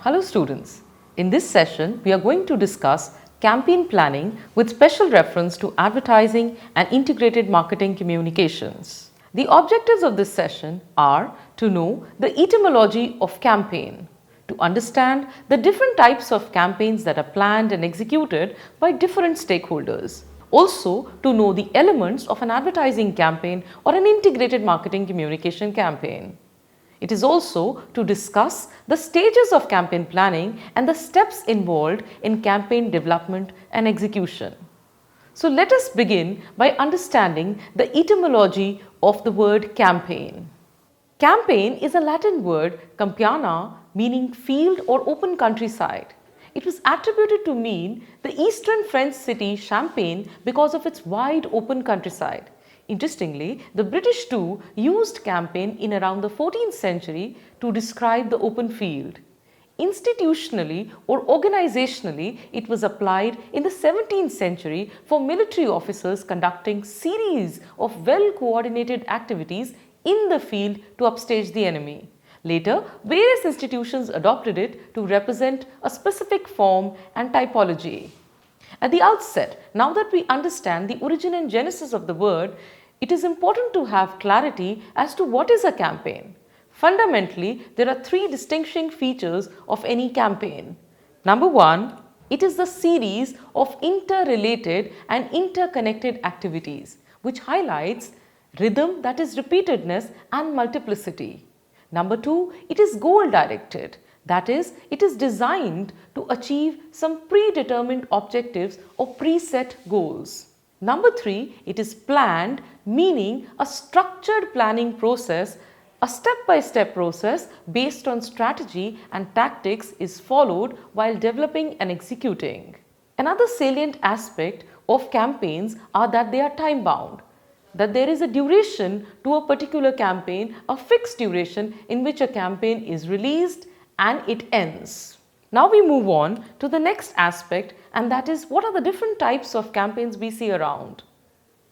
Hello students, in this session we are going to discuss campaign planning with special reference to advertising and integrated marketing communications. The objectives of this session are to know the etymology of campaign, to understand the different types of campaigns that are planned and executed by different stakeholders. Also, to know the elements of an advertising campaign or an integrated marketing communication campaign. It is also to discuss the stages of campaign planning and the steps involved in campaign development and execution. So let us begin by understanding the etymology of the word campaign. Campaign is a Latin word campiana meaning field or open countryside. It was attributed to mean the eastern French city Champagne because of its wide open countryside. Interestingly, the British too used campaign in around the 14th century to describe the open field. Institutionally or organizationally, it was applied in the 17th century for military officers conducting series of well-coordinated activities in the field to upstage the enemy. Later, various institutions adopted it to represent a specific form and typology. At the outset, now that we understand the origin and genesis of the word, it is important to have clarity as to what is a campaign. Fundamentally, there are three distinguishing features of any campaign. Number one, it is the series of interrelated and interconnected activities, which highlights rhythm, that is repeatedness, and multiplicity. Number two, it is goal directed. That is, it is designed to achieve some predetermined objectives or preset goals. Number three, it is planned, meaning a structured planning process, a step-by-step process based on strategy and tactics is followed while developing and executing. Another salient aspect of campaigns are that they are time-bound, that there is a duration to a particular campaign, a fixed duration in which a campaign is released and it ends. Now we move on to the next aspect, and that is what are the different types of campaigns we see around.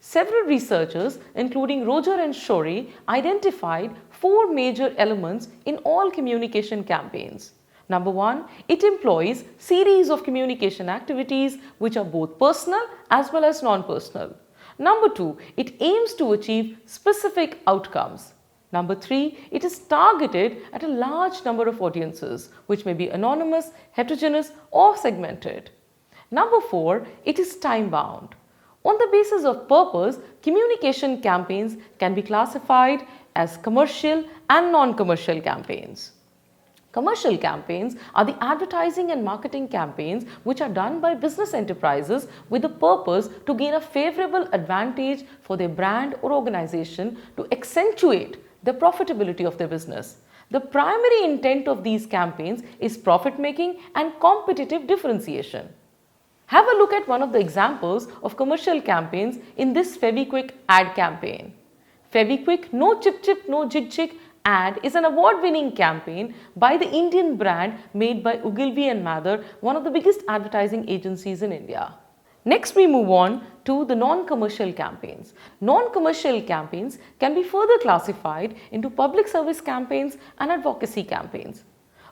Several researchers, including Roger and Shorey, identified four major elements in all communication campaigns. Number one, it employs series of communication activities which are both personal as well as non-personal. Number two, it aims to achieve specific outcomes. Number three, it is targeted at a large number of audiences, which may be anonymous, heterogeneous, or segmented. Number four, it is time-bound. On the basis of purpose, communication campaigns can be classified as commercial and non-commercial campaigns. Commercial campaigns are the advertising and marketing campaigns which are done by business enterprises with the purpose to gain a favorable advantage for their brand or organization to accentuate the profitability of their business. The primary intent of these campaigns is profit making and competitive differentiation. Have a look at one of the examples of commercial campaigns in this Fevikwik ad campaign. Fevikwik No Chip Chip No Jig Jig ad is an award-winning campaign by the Indian brand made by Ogilvy and Mather, one of the biggest advertising agencies in India. Next, we move on to the non-commercial campaigns. Non-commercial campaigns can be further classified into public service campaigns and advocacy campaigns.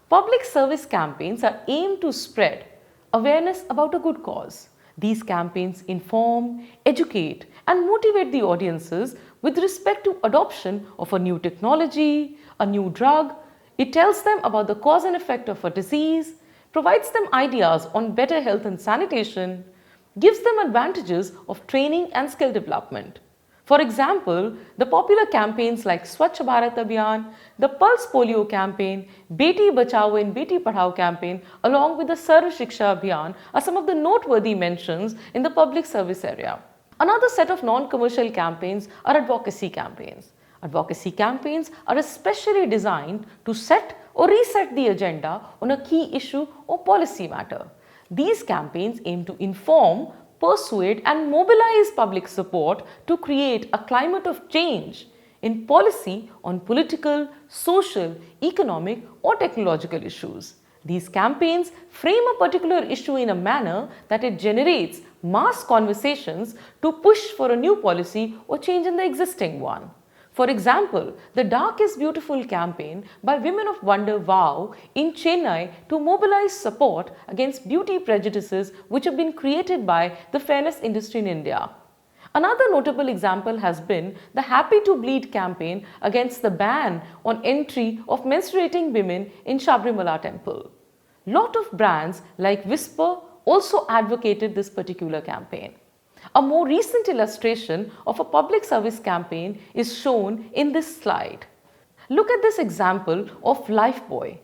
Public service campaigns are aimed to spread awareness about a good cause. These campaigns inform, educate, and motivate the audiences with respect to adoption of a new technology, a new drug. It tells them about the cause and effect of a disease, provides them ideas on better health and sanitation, gives them advantages of training and skill development. For example, the popular campaigns like Swachh Bharat Abhiyan, the Pulse Polio campaign, Beti Bachao and Beti Padhao campaign, along with the Sarv Shiksha Abhiyan are some of the noteworthy mentions in the public service area. Another set of non-commercial campaigns are advocacy campaigns. Advocacy campaigns are especially designed to set or reset the agenda on a key issue or policy matter. These campaigns aim to inform, persuade and mobilize public support to create a climate of change in policy on political, social, economic or technological issues. These campaigns frame a particular issue in a manner that it generates mass conversations to push for a new policy or change in the existing one. For example, the Dark is Beautiful campaign by Women of Wonder Wow in Chennai to mobilize support against beauty prejudices which have been created by the fairness industry in India. Another notable example has been the Happy to Bleed campaign against the ban on entry of menstruating women in Sabrimala temple. Lot of brands like Whisper also advocated this particular campaign. A more recent illustration of a public service campaign is shown in this slide. Look at this example of Lifebuoy.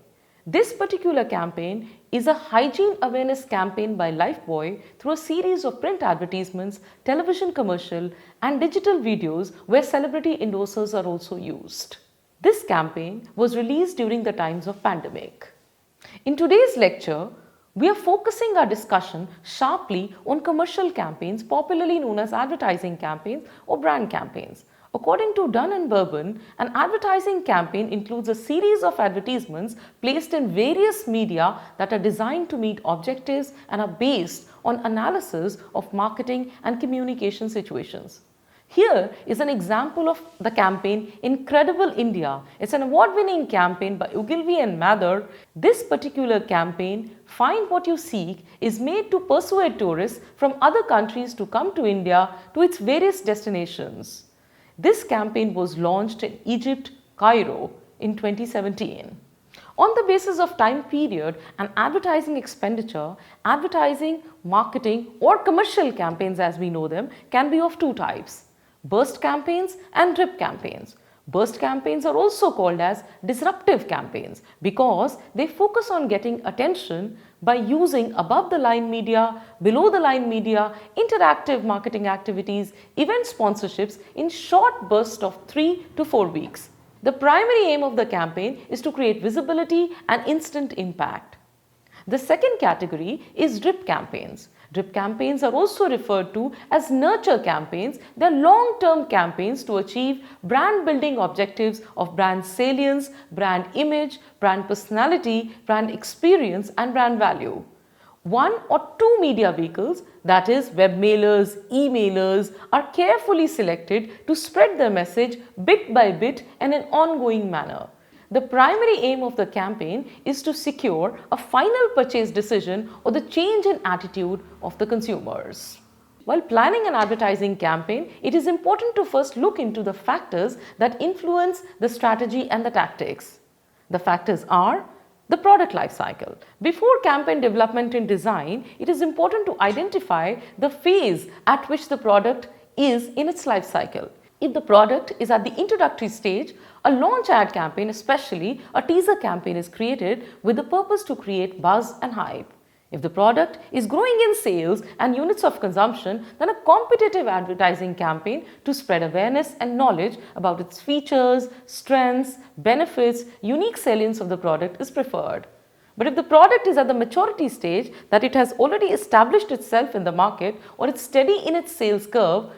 This particular campaign is a hygiene awareness campaign by Lifebuoy through a series of print advertisements, television commercial and digital videos where celebrity endorsers are also used. This campaign was released during the times of pandemic. In today's lecture, we are focusing our discussion sharply on commercial campaigns, popularly known as advertising campaigns or brand campaigns. According to Dun & Bourbon, an advertising campaign includes a series of advertisements placed in various media that are designed to meet objectives and are based on analysis of marketing and communication situations. Here is an example of the campaign Incredible India. It's an award-winning campaign by Ogilvy and Mather. This particular campaign, Find What You Seek, is made to persuade tourists from other countries to come to India to its various destinations. This campaign was launched in Egypt, Cairo in 2017. On the basis of time period and advertising expenditure, advertising, marketing or commercial campaigns as we know them can be of two types: burst campaigns and drip campaigns. Burst campaigns are also called as disruptive campaigns because they focus on getting attention by using above the line media, below the line media, interactive marketing activities, event sponsorships in short bursts of 3 to 4 weeks. The primary aim of the campaign is to create visibility and instant impact. The second category is drip campaigns. Drip campaigns are also referred to as nurture campaigns. They are long-term campaigns to achieve brand building objectives of brand salience, brand image, brand personality, brand experience and brand value. One or two media vehicles, that is web mailers, e-mailers, are carefully selected to spread their message bit by bit and in an ongoing manner. The primary aim of the campaign is to secure a final purchase decision or the change in attitude of the consumers. While planning an advertising campaign, it is important to first look into the factors that influence the strategy and the tactics. The factors are the product life cycle. Before campaign development and design, it is important to identify the phase at which the product is in its life cycle. If the product is at the introductory stage, a launch ad campaign, especially a teaser campaign, is created with the purpose to create buzz and hype. If the product is growing in sales and units of consumption, then a competitive advertising campaign to spread awareness and knowledge about its features, strengths, benefits, unique salience of the product is preferred. But if the product is at the maturity stage, that it has already established itself in the market or it's steady in its sales curve,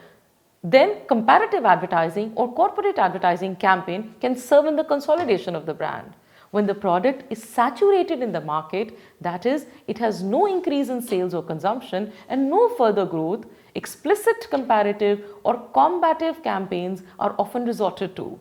then comparative advertising or corporate advertising campaign can serve in the consolidation of the brand. When the product is saturated in the market, that is, it has no increase in sales or consumption and no further growth, explicit comparative or combative campaigns are often resorted to.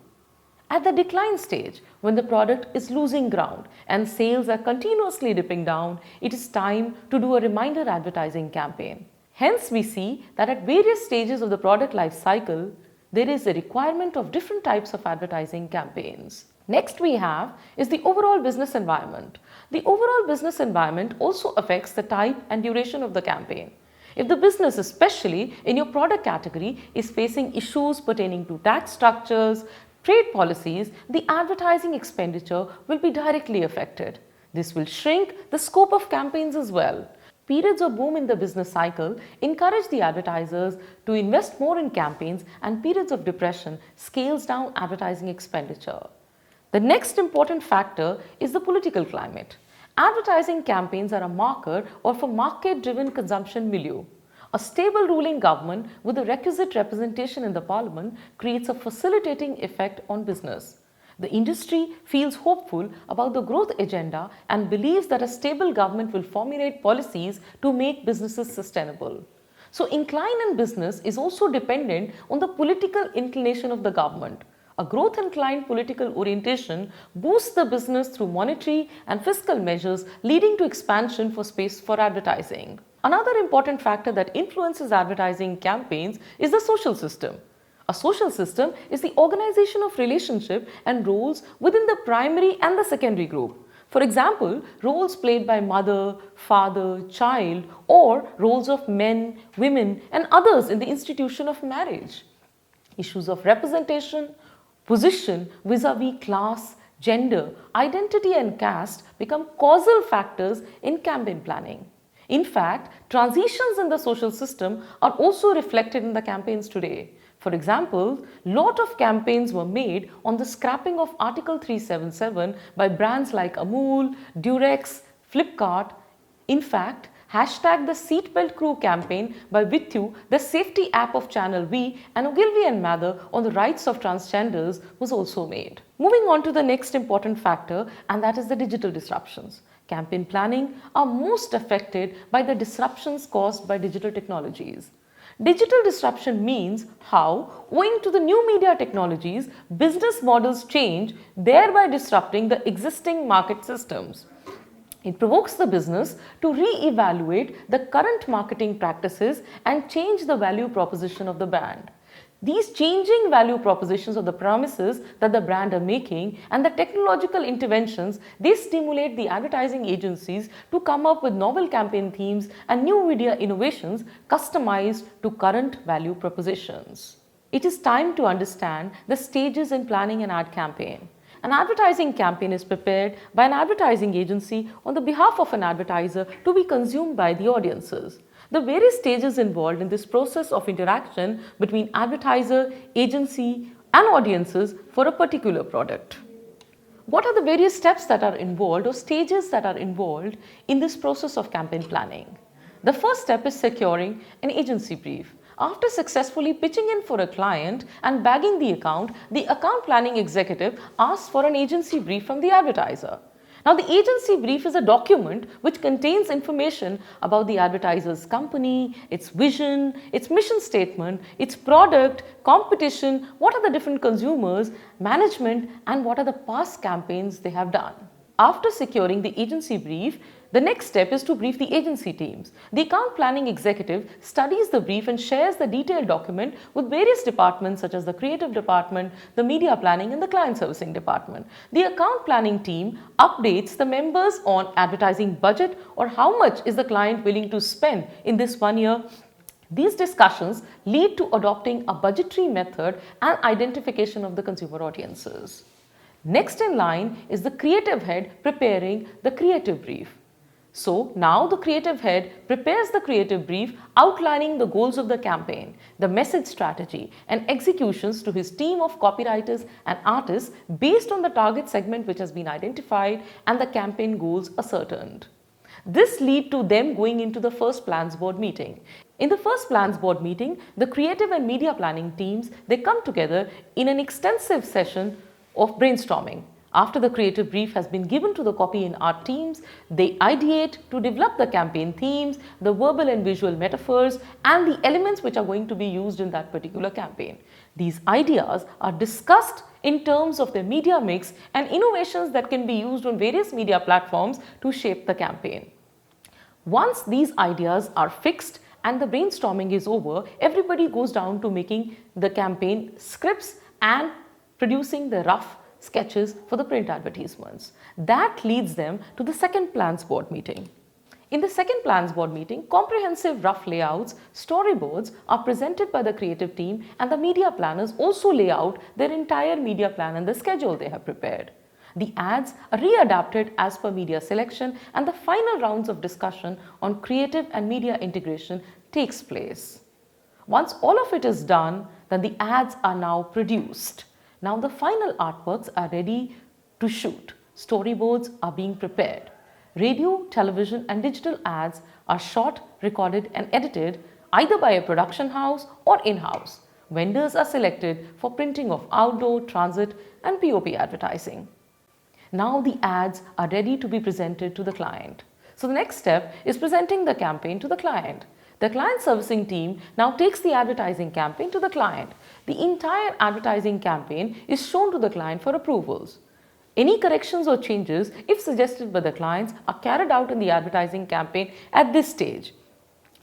At the decline stage, when the product is losing ground and sales are continuously dipping down, it is time to do a reminder advertising campaign. Hence, we see that at various stages of the product life cycle, there is a requirement of different types of advertising campaigns. Next we have is the overall business environment. The overall business environment also affects the type and duration of the campaign. If the business, especially in your product category, is facing issues pertaining to tax structures, trade policies, the advertising expenditure will be directly affected. This will shrink the scope of campaigns as well. Periods of boom in the business cycle encourage the advertisers to invest more in campaigns, and periods of depression scales down advertising expenditure. The next important factor is the political climate. Advertising campaigns are a marker of a market-driven consumption milieu. A stable ruling government with the requisite representation in the parliament creates a facilitating effect on business. The industry feels hopeful about the growth agenda and believes that a stable government will formulate policies to make businesses sustainable. So, incline in business is also dependent on the political inclination of the government. A growth inclined political orientation boosts the business through monetary and fiscal measures, leading to expansion for space for advertising. Another important factor that influences advertising campaigns is the social system. A social system is the organization of relationship and roles within the primary and the secondary group. For example, roles played by mother, father, child, or roles of men, women, and others in the institution of marriage. Issues of representation, position vis-a-vis class, gender, identity, and caste become causal factors in campaign planning. In fact, transitions in the social system are also reflected in the campaigns today. For example, lot of campaigns were made on the scrapping of Article 377 by brands like Amul, Durex, Flipkart. In fact, hashtag the Seatbelt Crew campaign by Vithu, the safety app of Channel V, and Ogilvy and Mather on the rights of transgenders was also made. Moving on to the next important factor, and that is the digital disruptions. Campaign planning are most affected by the disruptions caused by digital technologies. Digital disruption means how, owing to the new media technologies, business models change, thereby disrupting the existing market systems. It provokes the business to re-evaluate the current marketing practices and change the value proposition of the brand. These changing value propositions of the promises that the brand are making and the technological interventions, they stimulate the advertising agencies to come up with novel campaign themes and new media innovations customized to current value propositions. It is time to understand the stages in planning an ad campaign. An advertising campaign is prepared by an advertising agency on the behalf of an advertiser to be consumed by the audiences. The various stages involved in this process of interaction between advertiser, agency, and audiences for a particular product. What are the various steps that are involved or stages that are involved in this process of campaign planning? The first step is securing an agency brief. After successfully pitching in for a client and bagging the account planning executive asks for an agency brief from the advertiser. Now, the agency brief is a document which contains information about the advertiser's company, its vision, its mission statement, its product, competition, what are the different consumers, management, and what are the past campaigns they have done. After securing the agency brief, the next step is to brief the agency teams. The account planning executive studies the brief and shares the detailed document with various departments such as the creative department, the media planning, and the client servicing department. The account planning team updates the members on advertising budget or how much is the client willing to spend in this 1 year. These discussions lead to adopting a budgetary method and identification of the consumer audiences. Next in line is the creative head preparing the creative brief. So now the creative head prepares the creative brief outlining the goals of the campaign, the message strategy, and executions to his team of copywriters and artists based on the target segment which has been identified and the campaign goals ascertained. This leads to them going into the first plans board meeting. In the first plans board meeting, the creative and media planning teams, they come together in an extensive session of brainstorming. After the creative brief has been given to the copy and art teams, they ideate to develop the campaign themes, the verbal and visual metaphors, and the elements which are going to be used in that particular campaign. These ideas are discussed in terms of the media mix and innovations that can be used on various media platforms to shape the campaign. Once these ideas are fixed and the brainstorming is over, everybody goes down to making the campaign scripts and producing the rough sketches for the print advertisements. That leads them to the second plans board meeting. In the second plans board meeting, comprehensive rough layouts, storyboards are presented by the creative team, and the media planners also lay out their entire media plan and the schedule they have prepared. The ads are readapted as per media selection, and the final rounds of discussion on creative and media integration takes place. Once all of it is done, then the ads are now produced. Now the final artworks are ready to shoot. Storyboards are being prepared. Radio, television, and digital ads are shot, recorded, and edited either by a production house or in-house. Vendors are selected for printing of outdoor, transit, and POP advertising. Now the ads are ready to be presented to the client. So the next step is presenting the campaign to the client. The client servicing team now takes the advertising campaign to the client. The entire advertising campaign is shown to the client for approvals. Any corrections or changes, if suggested by the clients, are carried out in the advertising campaign at this stage.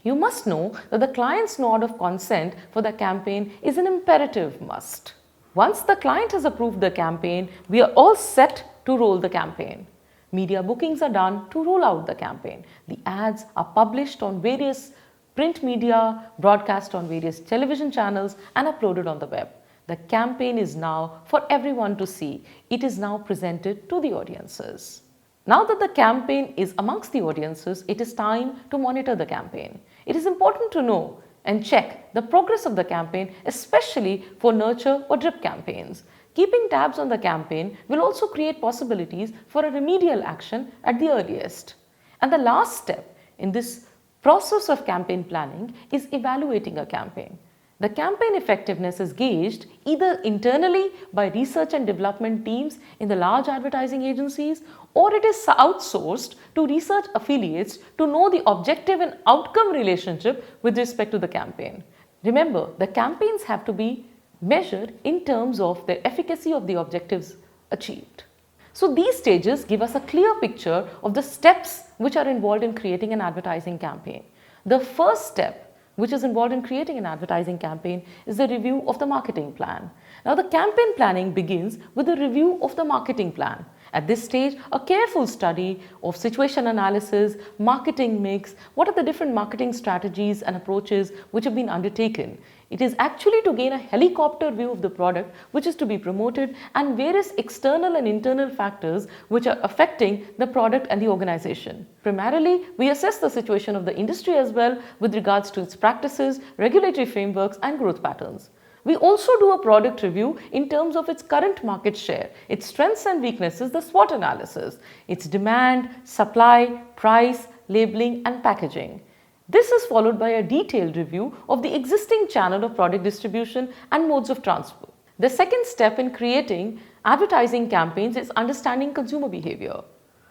You must know that the client's nod of consent for the campaign is an imperative must. Once the client has approved the campaign, we are all set to roll the campaign. Media bookings are done to roll out the campaign. The ads are published on various print media, broadcast on various television channels, and uploaded on the web. The campaign is now for everyone to see. It is now presented to the audiences. Now that the campaign is amongst the audiences, it is time to monitor the campaign. It is important to know and check the progress of the campaign, especially for nurture or drip campaigns. Keeping tabs on the campaign will also create possibilities for a remedial action at the earliest. And the last step in this process of campaign planning is evaluating a campaign. The campaign effectiveness is gauged either internally by research and development teams in the large advertising agencies, or it is outsourced to research affiliates to know the objective and outcome relationship with respect to the campaign. Remember, the campaigns have to be measured in terms of the efficacy of the objectives achieved. So these stages give us a clear picture of the steps which are involved in creating an advertising campaign. The first step which is involved in creating an advertising campaign is the review of the marketing plan. Now the campaign planning begins with a review of the marketing plan. At this stage, a careful study of situation analysis, marketing mix, what are the different marketing strategies and approaches which have been undertaken. It is actually to gain a helicopter view of the product which is to be promoted and various external and internal factors which are affecting the product and the organization. Primarily, we assess the situation of the industry as well with regards to its practices, regulatory frameworks and growth patterns. We also do a product review in terms of its current market share, its strengths and weaknesses, the SWOT analysis, its demand, supply, price, labeling and packaging. This is followed by a detailed review of the existing channel of product distribution and modes of transport. The second step in creating advertising campaigns is understanding consumer behavior.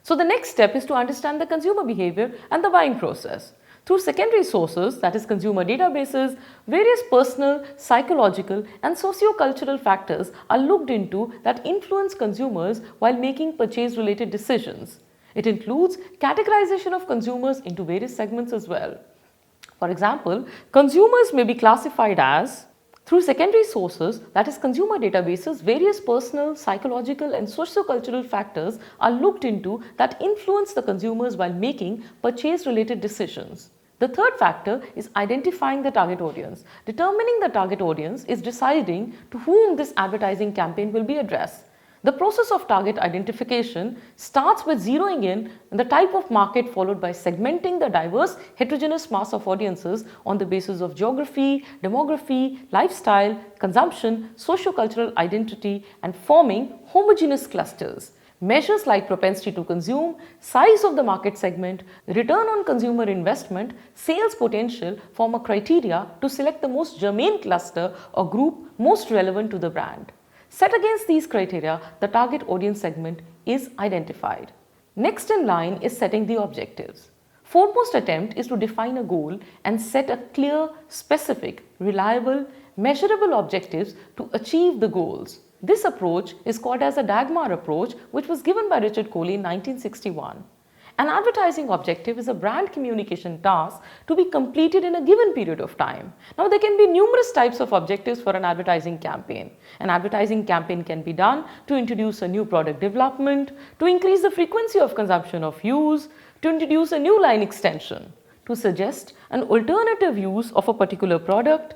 So the next step is to understand the consumer behavior and the buying process. Through secondary sources, that is consumer databases, various personal, psychological and socio-cultural factors are looked into that influence consumers while making purchase-related decisions. It includes categorization of consumers into various segments as well. For example, consumers may be classified as, through secondary sources, that is consumer databases, various personal, psychological and socio-cultural factors are looked into that influence the consumers while making purchase-related decisions. The third factor is identifying the target audience. Determining the target audience is deciding to whom this advertising campaign will be addressed. The process of target identification starts with zeroing in on the type of market, followed by segmenting the diverse heterogeneous mass of audiences on the basis of geography, demography, lifestyle, consumption, socio-cultural identity and forming homogeneous clusters. Measures like propensity to consume, size of the market segment, return on consumer investment, sales potential form a criteria to select the most germane cluster or group most relevant to the brand. Set against these criteria, the target audience segment is identified. Next in line is setting the objectives. Foremost attempt is to define a goal and set a clear, specific, reliable, measurable objectives to achieve the goals. This approach is called as a Dagmar approach, which was given by Richard Coley in 1961. An advertising objective is a brand communication task to be completed in a given period of time. Now, there can be numerous types of objectives for an advertising campaign. An advertising campaign can be done to introduce a new product development, to increase the frequency of consumption of use, to introduce a new line extension, to suggest an alternative use of a particular product,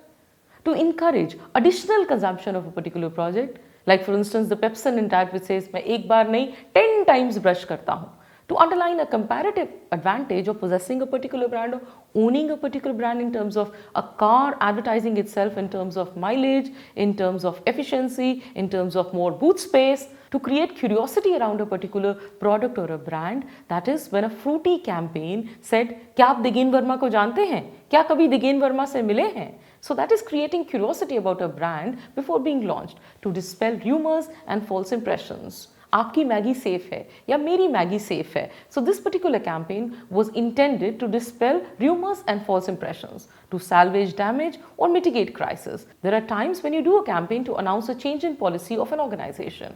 to encourage additional consumption of a particular project. Like for instance, the Pepsodent ad which says, मैं एक बार नहीं 10 times brush करता हूँ. To underline a comparative advantage of possessing a particular brand or owning a particular brand in terms of a car advertising itself, in terms of mileage, in terms of efficiency, in terms of more boot space, to create curiosity around a particular product or a brand. That is when a fruity campaign said, क्या आप दिगेन वर्मा को जानते हैं? क्या कभी दिगेन वर्मा से मिले हैं? So that is creating curiosity about a brand before being launched to dispel rumors and false impressions. आपकी मैगी सेफ है या मेरी मैगी सेफ है. So this particular campaign was intended to dispel rumors and false impressions, to salvage damage or mitigate crisis. There are times when you do a campaign to announce a change in policy of an organization.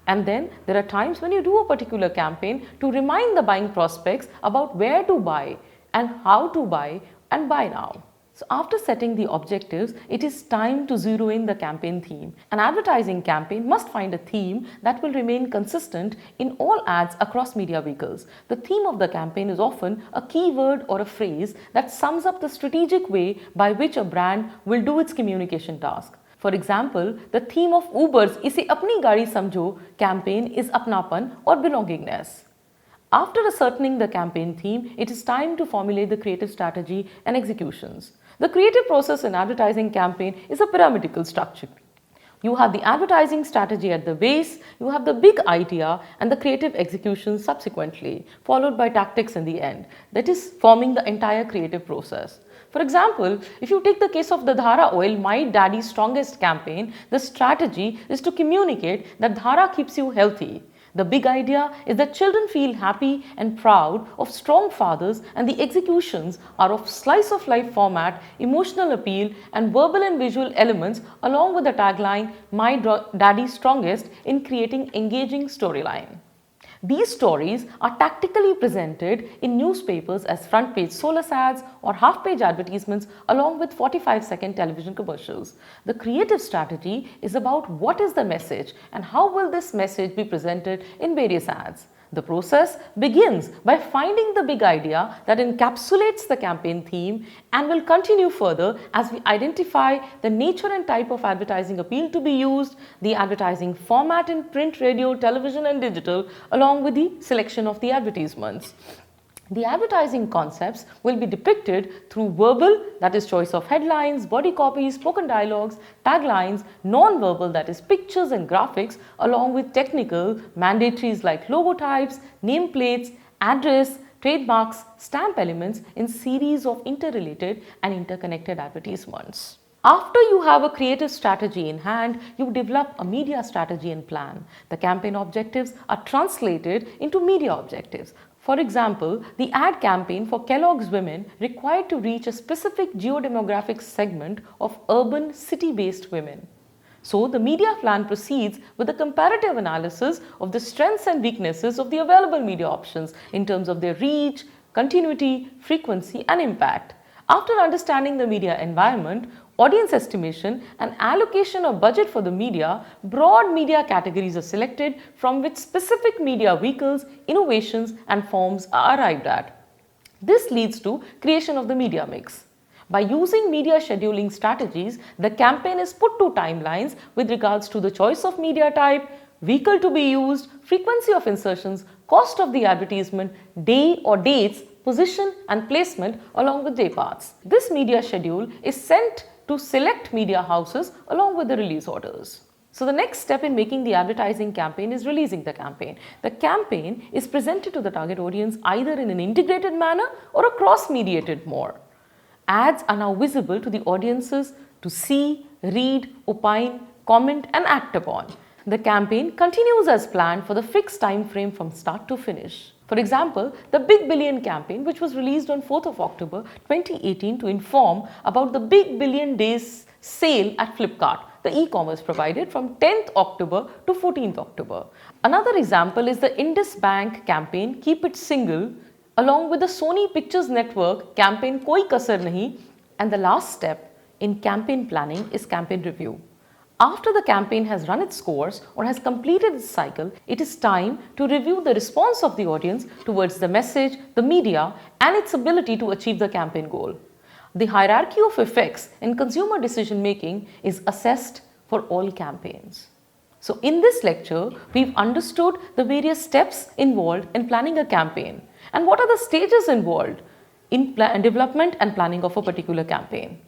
And then there are times when you do a particular campaign to remind the buying prospects about where to buy and how to buy and buy now. So after setting the objectives, it is time to zero in the campaign theme. An advertising campaign must find a theme that will remain consistent in all ads across media vehicles. The theme of the campaign is often a keyword or a phrase that sums up the strategic way by which a brand will do its communication task. For example, the theme of Uber's "इसे अपनी गाड़ी समझो" campaign is अपनापन or belongingness. After ascertaining the campaign theme, it is time to formulate the creative strategy and executions. The creative process in advertising campaign is a pyramidal structure. You have the advertising strategy at the base, you have the big idea and the creative execution subsequently, followed by tactics in the end. That is forming the entire creative process. For example, if you take the case of the Dhara Oil My Daddy's Strongest campaign, the strategy is to communicate that Dhara keeps you healthy. The big idea is that children feel happy and proud of strong fathers, and the executions are of slice of life format, emotional appeal and verbal and visual elements, along with the tagline "My Daddy's Strongest" in creating engaging storyline. These stories are tactically presented in newspapers as front page solus ads or half page advertisements along with 45-second television commercials. The creative strategy is about what is the message and how will this message be presented in various ads. The process begins by finding the big idea that encapsulates the campaign theme and will continue further as we identify the nature and type of advertising appeal to be used, the advertising format in print, radio, television and digital, along with the selection of the advertisements. The advertising concepts will be depicted through verbal, that is choice of headlines, body copies, spoken dialogues, taglines, non-verbal, that is pictures and graphics, along with technical mandatories like logotypes, nameplates, address, trademarks, stamp elements in series of interrelated and interconnected advertisements. After you have a creative strategy in hand, you develop a media strategy and plan. The campaign objectives are translated into media objectives. For example, the ad campaign for Kellogg's Women required to reach a specific geodemographic segment of urban city-based women. So the media plan proceeds with a comparative analysis of the strengths and weaknesses of the available media options in terms of their reach, continuity, frequency and impact. After understanding the media environment, audience estimation and allocation of budget for the media, broad media categories are selected from which specific media vehicles, innovations and forms are arrived at. This leads to creation of the media mix. By using media scheduling strategies, the campaign is put to timelines with regards to the choice of media type, vehicle to be used, frequency of insertions, cost of the advertisement, day or dates, position and placement along with day parts. This media schedule is sent to select media houses along with the release orders. So the next step in making the advertising campaign is releasing the campaign. The campaign is presented to the target audience either in an integrated manner or a cross-mediated mode. Ads are now visible to the audiences to see, read, opine, comment and act upon. The campaign continues as planned for the fixed time frame from start to finish. For example, the Big Billion campaign, which was released on 4th of October 2018 to inform about the Big Billion Days sale at Flipkart, the e-commerce provided from 10th October to 14th October. Another example is the Indus Bank campaign, Keep It Single, along with the Sony Pictures Network campaign, Koi Kasar Nahi. And the last step in campaign planning is campaign review. After the campaign has run its course or has completed its cycle, it is time to review the response of the audience towards the message, the media, and its ability to achieve the campaign goal. The hierarchy of effects in consumer decision making is assessed for all campaigns. So in this lecture, we've understood the various steps involved in planning a campaign and what are the stages involved in development and planning of a particular campaign.